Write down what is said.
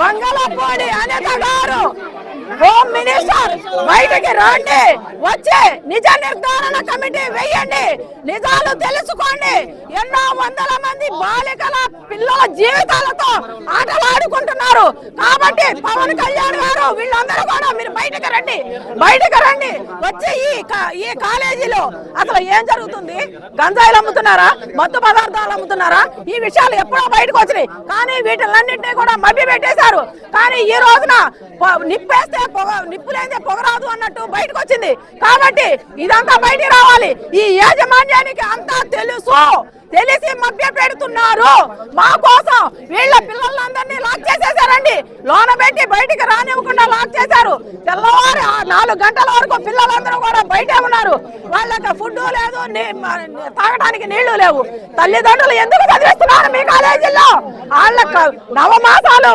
బంగాళాపూడి అనిత గారు home minister బయటికి రండి, వచ్చి నిజ నిర్ధారణ కమిటీ వేయండి, నిజాలు తెలుసుకోండి. ఎన్నో వందల మంది బాలికల పిల్లల జీవితాలతో ఆటలాడుకుంటున్నారు. కాబట్టి పవన్ కళ్యాణ్ గారు వీళ్ళందరూ కూడా మీరు బయటకు రండి, వచ్చి ఈ కాలేజీలో అసలు ఏం జరుగుతుంది? గంజాయిలు అమ్ముతున్నారా, మత్తు పదార్థాలు అమ్ముతున్నారా? ఈ విషయాలు ఎప్పుడో బయటకు వచ్చినాయి. కానీ వీటిలన్నింటినీ కూడా మభ్య పెట్టేశారు. కానీ ఈ రోజున నిప్పేస్తే నిప్పు లేదే పొగరాదు అన్నట్టు బయటకు వచ్చింది. కాబట్టి ఇదంతా బయటికి రావాలి. ఈ యాజమాన్యానికి అంతా తెలిసి మభ్య పెడుతున్నారు. మా కోసం వీళ్ళ పిల్లలందరినీ లాక్ చేసేసారండి. లోన పెట్టి బయటికి రానివ్వకుండా లాక్ చేశారు. తెల్లవారు 4 గంటల వరకు పిల్లలందరూ కూడా బయటే ఉన్నారు. వాళ్ళకి ఫుడ్ లేదు, తాగడానికి నీళ్లు లేవు. తల్లిదండ్రులు ఎందుకు చదివిస్తున్నారు మీ కాలేజీల్లో? వాళ్ళ 9 మాసాలు